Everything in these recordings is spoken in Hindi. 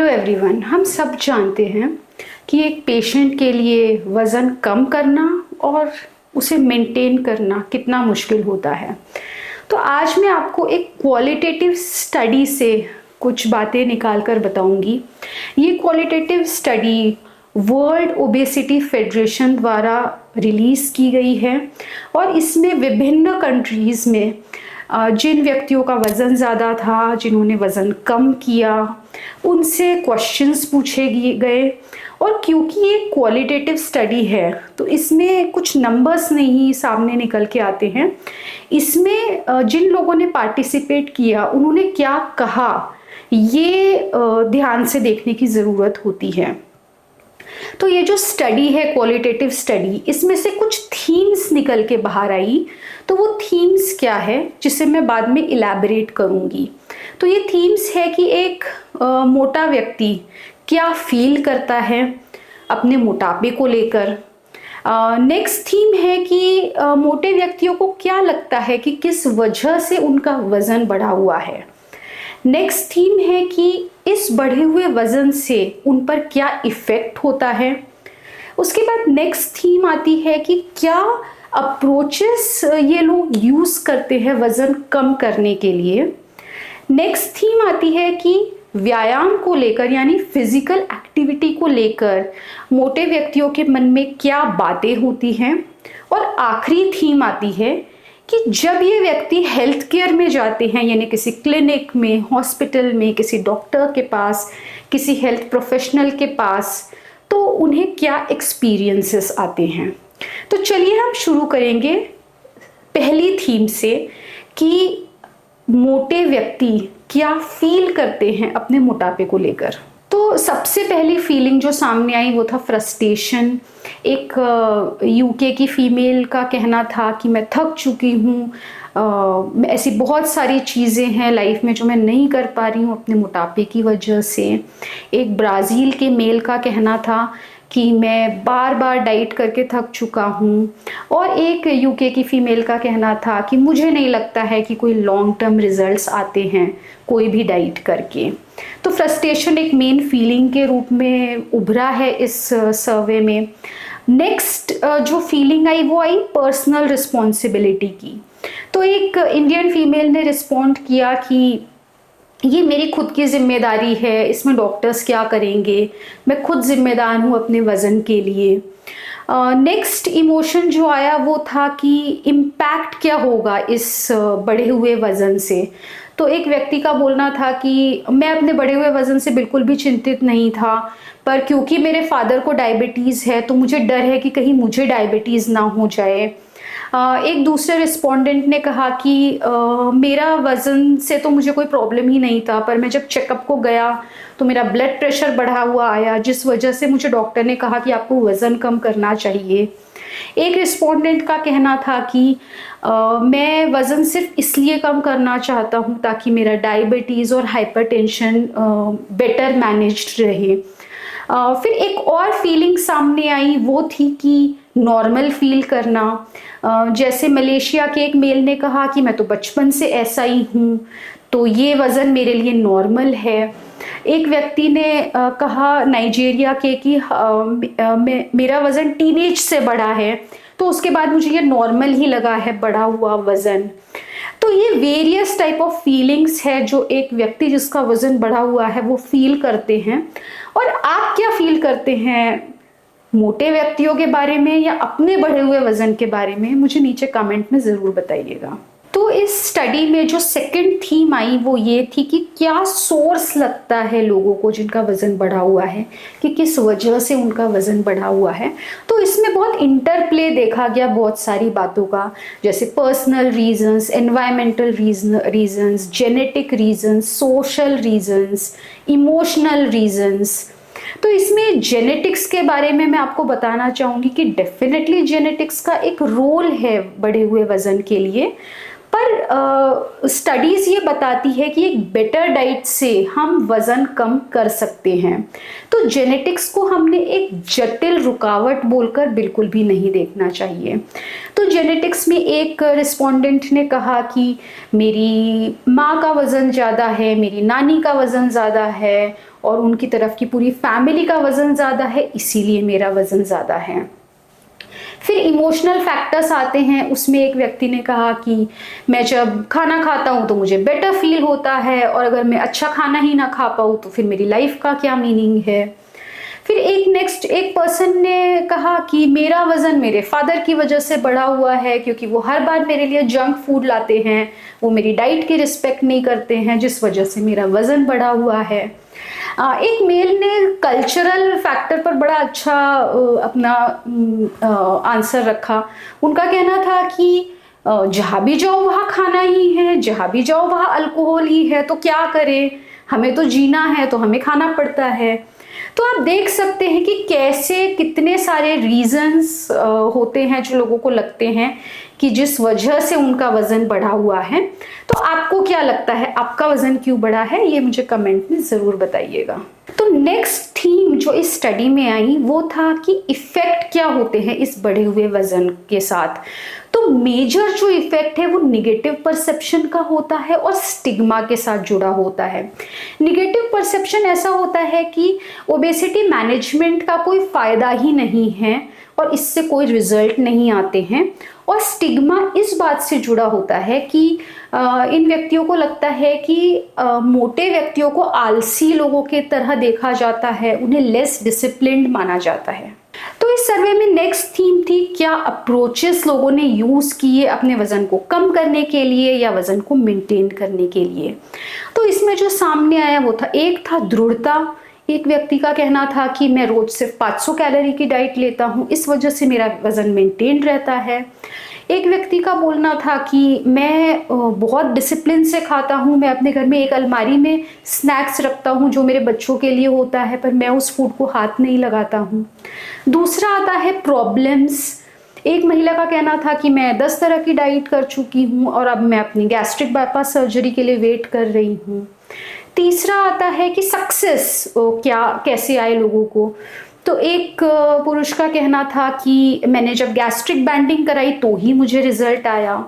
Hello everyone. हम सब जानते हैं कि एक पेशेंट के लिए वज़न कम करना और उसे मेंटेन करना कितना मुश्किल होता है। तो आज मैं आपको एक क्वालिटेटिव स्टडी से कुछ बातें निकाल कर बताऊंगी। ये qualitative study world obesity federation द्वारा रिलीज़ की गई है और इसमें विभिन्न कंट्रीज़ में जिन व्यक्तियों का वज़न ज़्यादा था, जिन्होंने वज़न कम किया, उनसे क्वेश्चंस पूछे गए। और क्योंकि ये क्वालिटेटिव स्टडी है तो इसमें कुछ नंबर्स नहीं सामने निकल के आते हैं। इसमें जिन लोगों ने पार्टिसिपेट किया उन्होंने क्या कहा, ये ध्यान से देखने की ज़रूरत होती है। तो ये जो स्टडी है क्वालिटेटिव स्टडी, इसमें से कुछ थीम्स निकल के बाहर आई। तो वो थीम्स क्या है जिसे मैं बाद में इलैबोरेट करूँगी। तो ये थीम्स है कि एक मोटा व्यक्ति क्या फील करता है अपने मोटापे को लेकर। नेक्स्ट थीम है कि मोटे व्यक्तियों को क्या लगता है कि किस वजह से उनका वज़न बढ़ा हुआ है। नेक्स्ट थीम है कि इस बढ़े हुए वज़न से उन पर क्या इफ़ेक्ट होता है। उसके बाद नेक्स्ट थीम आती है कि क्या अप्रोचेस ये लोग यूज़ करते हैं वज़न कम करने के लिए। नेक्स्ट थीम आती है कि व्यायाम को लेकर यानी फिजिकल एक्टिविटी को लेकर मोटे व्यक्तियों के मन में क्या बातें होती हैं। और आखिरी थीम आती है कि जब ये व्यक्ति हेल्थ केयर में जाते हैं, यानी किसी क्लिनिक में, हॉस्पिटल में, किसी डॉक्टर के पास, किसी हेल्थ प्रोफेशनल के पास, तो उन्हें क्या एक्सपीरियंसेस आते हैं। तो चलिए हम शुरू करेंगे पहली थीम से कि मोटे व्यक्ति क्या फील करते हैं अपने मोटापे को लेकर। तो सबसे पहली फीलिंग जो सामने आई वो था फ्रस्ट्रेशन। एक यूके की फीमेल का कहना था कि मैं थक चुकी हूँ, ऐसी बहुत सारी चीज़ें हैं लाइफ में जो मैं नहीं कर पा रही हूँ अपने मोटापे की वजह से। एक ब्राज़ील के मेल का कहना था कि मैं बार बार डाइट करके थक चुका हूँ। और एक यूके की फ़ीमेल का कहना था कि मुझे नहीं लगता है कि कोई लॉन्ग टर्म रिजल्ट्स आते हैं कोई भी डाइट करके। तो फ्रस्ट्रेशन एक मेन फीलिंग के रूप में उभरा है इस सर्वे में। नेक्स्ट जो फीलिंग आई वो आई पर्सनल रिस्पॉन्सिबिलिटी की। तो एक इंडियन फीमेल ने रिस्पॉन्ड किया कि ये मेरी खुद की जिम्मेदारी है, इसमें डॉक्टर्स क्या करेंगे, मैं खुद जिम्मेदार हूँ अपने वज़न के लिए। नेक्स्ट इमोशन जो आया वो था कि इम्पैक्ट क्या होगा इस बढ़े हुए वज़न से। तो एक व्यक्ति का बोलना था कि मैं अपने बढ़े हुए वज़न से बिल्कुल भी चिंतित नहीं था, पर क्योंकि मेरे फादर को डायबिटीज़ है तो मुझे डर है कि कहीं मुझे डायबिटीज़ ना हो जाए। एक दूसरे रिस्पोंडेंट ने कहा कि मेरा वज़न से तो मुझे कोई प्रॉब्लम ही नहीं था, पर मैं जब चेकअप को गया तो मेरा ब्लड प्रेशर बढ़ा हुआ आया, जिस वजह से मुझे डॉक्टर ने कहा कि आपको वज़न कम करना चाहिए। एक रिस्पोंडेंट का कहना था कि मैं वज़न सिर्फ इसलिए कम करना चाहता हूँ ताकि मेरा डायबिटीज़ और हाइपरटेंशन बेटर मैनेज्ड रहे। फिर एक और फीलिंग सामने आई वो थी कि नॉर्मल फील करना। जैसे मलेशिया के एक मेल ने कहा कि मैं तो बचपन से ऐसा ही हूँ, तो ये वज़न मेरे लिए नॉर्मल है। एक व्यक्ति ने कहा नाइजीरिया के कि मेरा वज़न टीनेज से बढ़ा है, तो उसके बाद मुझे ये नॉर्मल ही लगा है बढ़ा हुआ वज़न। तो ये वेरियस टाइप ऑफ फीलिंग्स है जो एक व्यक्ति जिसका वज़न बढ़ा हुआ है वो फील करते हैं। और आप क्या फील करते हैं मोटे व्यक्तियों के बारे में या अपने बढ़े हुए वज़न के बारे में, मुझे नीचे कमेंट में ज़रूर बताइएगा। तो इस स्टडी में जो सेकंड थीम आई वो ये थी कि क्या सोर्स लगता है लोगों को जिनका वज़न बढ़ा हुआ है, कि किस वजह से उनका वज़न बढ़ा हुआ है। तो इसमें बहुत इंटरप्ले देखा गया बहुत सारी बातों का, जैसे personal reasons, environmental reasons, genetic reasons, social reasons, emotional reasons. तो इसमें जेनेटिक्स के बारे में मैं आपको बताना चाहूँगी कि डेफिनेटली जेनेटिक्स का एक रोल है बढ़े हुए वज़न के लिए, पर स्टडीज़ ये बताती है कि एक बेटर डाइट से हम वज़न कम कर सकते हैं। तो जेनेटिक्स को हमने एक जटिल रुकावट बोलकर बिल्कुल भी नहीं देखना चाहिए। तो जेनेटिक्स में एक रिस्पोंडेंट ने कहा कि मेरी माँ का वज़न ज़्यादा है, मेरी नानी का वज़न ज़्यादा है और उनकी तरफ की पूरी फैमिली का वज़न ज़्यादा है, इसीलिए मेरा वज़न ज़्यादा है। फिर इमोशनल फैक्टर्स आते हैं। उसमें एक व्यक्ति ने कहा कि मैं जब खाना खाता हूँ तो मुझे बेटर फील होता है, और अगर मैं अच्छा खाना ही ना खा पाऊँ तो फिर मेरी लाइफ का क्या मीनिंग है। फिर एक पर्सन ने कहा कि मेरा वज़न मेरे फादर की वजह से बढ़ा हुआ है, क्योंकि वो हर बार मेरे लिए जंक फूड लाते हैं, वो मेरी डाइट की रिस्पेक्ट नहीं करते हैं, जिस वजह से मेरा वज़न बढ़ा हुआ है। एक मेल ने कल्चरल फैक्टर पर बड़ा अच्छा अपना आंसर रखा। उनका कहना था कि जहाँ भी जाओ वहाँ खाना ही है, जहाँ भी जाओ वहाँ अल्कोहल ही है, तो क्या करें, हमें तो जीना है तो हमें खाना पड़ता है। तो आप देख सकते हैं कि कैसे कितने सारे रीजंस होते हैं जो लोगों को लगते हैं कि जिस वजह से उनका वजन बढ़ा हुआ है। तो आपको क्या लगता है, आपका वजन क्यों बढ़ा है, ये मुझे कमेंट में ज़रूर बताइएगा। तो नेक्स्ट थीम जो इस स्टडी में आई वो था कि इफ़ेक्ट क्या होते हैं इस बढ़े हुए वजन के साथ। तो मेजर जो इफेक्ट है वो निगेटिव परसेप्शन का होता है और स्टिग्मा के साथ जुड़ा होता है। निगेटिव परसेप्शन ऐसा होता है कि ओबेसिटी मैनेजमेंट का कोई फायदा ही नहीं है और इससे कोई रिजल्ट नहीं आते हैं, और स्टिग्मा इस बात से जुड़ा होता है कि इन व्यक्तियों को लगता है कि मोटे व्यक्तियों को आलसी लोगों के तरह देखा जाता है, उन्हें लेस डिसिप्लिन्ड माना जाता है। तो इस सर्वे में नेक्स्ट थीम थी क्या अप्रोचेस लोगों ने यूज किए अपने वजन को कम करने के लिए या वजन को मेंटेन करने के लिए। तो इसमें जो सामने आया वो था, एक था दृढ़ता। एक व्यक्ति का कहना था कि मैं रोज सिर्फ 500 कैलोरी की डाइट लेता हूँ, इस वजह से मेरा वजन मेंटेन रहता है। एक व्यक्ति का बोलना था कि मैं बहुत डिसिप्लिन से खाता हूँ, मैं अपने घर में एक अलमारी में स्नैक्स रखता हूँ जो मेरे बच्चों के लिए होता है, पर मैं उस फूड को हाथ नहीं लगाता हूँ। दूसरा आता है प्रॉब्लम्स। एक महिला का कहना था कि मैं 10 तरह की डाइट कर चुकी हूँ और अब मैं अपनी गैस्ट्रिक बाईपास सर्जरी के लिए वेट कर रही हूँ। तीसरा आता है कि सक्सेस कैसे आए लोगों को। तो एक पुरुष का कहना था कि मैंने जब गैस्ट्रिक बैंडिंग कराई तो ही मुझे रिजल्ट आया।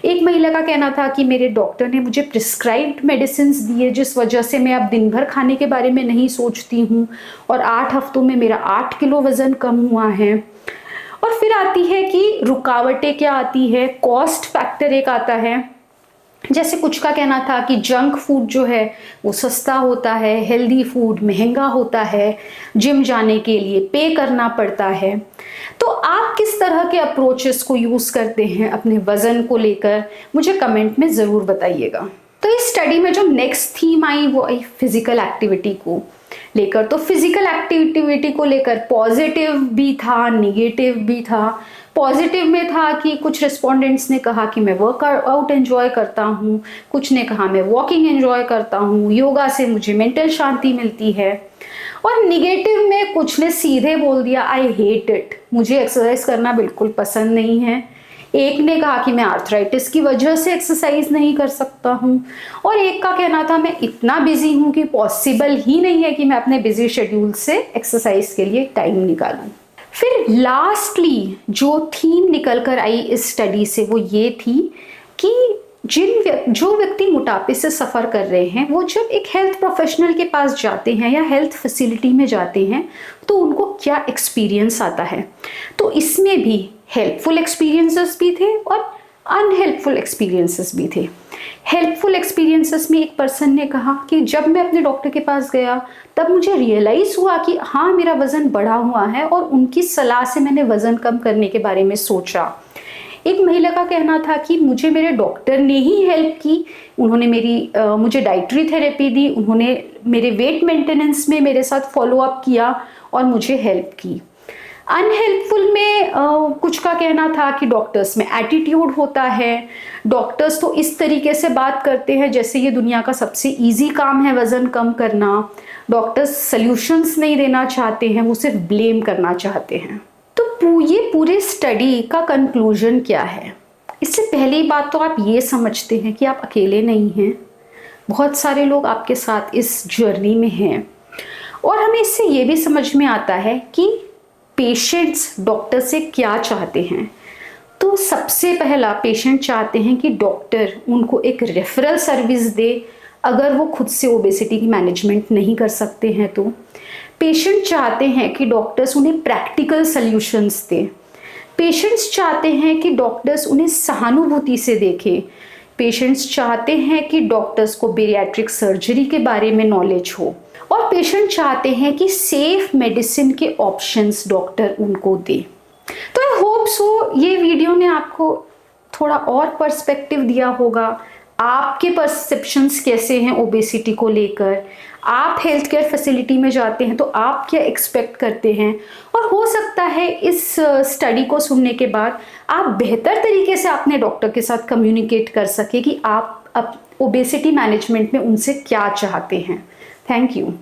एक महिला का कहना था कि मेरे डॉक्टर ने मुझे प्रिस्क्राइब्ड मेडिसिन दिए जिस वजह से मैं अब दिन भर खाने के बारे में नहीं सोचती हूँ और 8 हफ्तों में मेरा 8 किलो वजन कम हुआ है। और फिर आती है कि रुकावटें क्या आती है, कॉस्ट फैक्टर एक आता है। जैसे कुछ का कहना था कि जंक फूड जो है वो सस्ता होता है, हेल्दी फूड महंगा होता है, जिम जाने के लिए पे करना पड़ता है। तो आप किस तरह के अप्रोचेस को यूज़ करते हैं अपने वज़न को लेकर, मुझे कमेंट में ज़रूर बताइएगा। तो इस स्टडी में जो नेक्स्ट थीम आई वो आई फिजिकल एक्टिविटी को लेकर। तो फिजिकल एक्टिविटी को लेकर पॉजिटिव भी था, निगेटिव भी था। पॉजिटिव में था कि कुछ रिस्पोंडेंट्स ने कहा कि मैं वर्कआउट एंजॉय करता हूँ, कुछ ने कहा मैं वॉकिंग एंजॉय करता हूँ, योगा से मुझे मेंटल शांति मिलती है। और निगेटिव में कुछ ने सीधे बोल दिया आई हेट इट, मुझे एक्सरसाइज करना बिल्कुल पसंद नहीं है। एक ने कहा कि मैं आर्थराइटिस की वजह से एक्सरसाइज नहीं कर सकता हूँ, और एक का कहना था मैं इतना बिजी हूँ कि पॉसिबल ही नहीं है कि मैं अपने बिजी शेड्यूल से एक्सरसाइज के लिए टाइम निकालूं। फिर लास्टली जो थीम निकल कर आई इस स्टडी से वो ये थी कि जो व्यक्ति मोटापे से सफ़र कर रहे हैं वो जब एक हेल्थ प्रोफेशनल के पास जाते हैं या हेल्थ फैसिलिटी में जाते हैं तो उनको क्या एक्सपीरियंस आता है। तो इसमें भी हेल्पफुल एक्सपीरियंसेस भी थे और अनहेल्पफुल एक्सपीरियंसेस भी थे। हेल्पफुल एक्सपीरियंसेस में एक पर्सन ने कहा कि जब मैं अपने डॉक्टर के पास गया तब मुझे रियलाइज़ हुआ कि हाँ मेरा वज़न बढ़ा हुआ है, और उनकी सलाह से मैंने वज़न कम करने के बारे में सोचा। एक महिला का कहना था कि मुझे मेरे डॉक्टर ने ही हेल्प की, उन्होंने मुझे डाइटरी थेरेपी दी, उन्होंने मेरे वेट मेंटेनेंस में मेरे साथ फॉलोअप किया और मुझे हेल्प की। अनहेल्पफुल में कुछ का कहना था कि डॉक्टर्स में एटीट्यूड होता है, डॉक्टर्स तो इस तरीके से बात करते हैं जैसे ये दुनिया का सबसे इजी काम है वज़न कम करना। डॉक्टर्स सल्यूशंस नहीं देना चाहते हैं, वो सिर्फ ब्लेम करना चाहते हैं। तो ये पूरे स्टडी का कंक्लूजन क्या है? इससे पहली बात तो आप ये समझते हैं कि आप अकेले नहीं हैं, बहुत सारे लोग आपके साथ इस जर्नी में हैं। और हमें इससे ये भी समझ में आता है कि पेशेंट्स डॉक्टर से क्या चाहते हैं। तो सबसे पहला पेशेंट चाहते हैं कि डॉक्टर उनको एक रेफरल सर्विस दे अगर वो खुद से ओबेसिटी की मैनेजमेंट नहीं कर सकते हैं तो पेशेंट चाहते हैं कि डॉक्टर्स उन्हें प्रैक्टिकल सल्यूशंस दें। पेशेंट्स चाहते हैं कि डॉक्टर्स उन्हें सहानुभूति से देखें। पेशेंट्स चाहते हैं कि डॉक्टर्स को बेरियाट्रिक सर्जरी के बारे में नॉलेज हो, और पेशेंट चाहते हैं कि सेफ मेडिसिन के ऑप्शंस डॉक्टर उनको दे। तो आई होप सो ये वीडियो ने आपको थोड़ा और पर्सपेक्टिव दिया होगा। आपके परसेप्शंस कैसे हैं ओबेसिटी को लेकर, आप हेल्थ केयर फैसिलिटी में जाते हैं तो आप क्या एक्सपेक्ट करते हैं, और हो सकता है इस स्टडी को सुनने के बाद आप बेहतर तरीके से अपने डॉक्टर के साथ कम्युनिकेट कर सके कि आप ओबेसिटी मैनेजमेंट में उनसे क्या चाहते हैं। Thank you.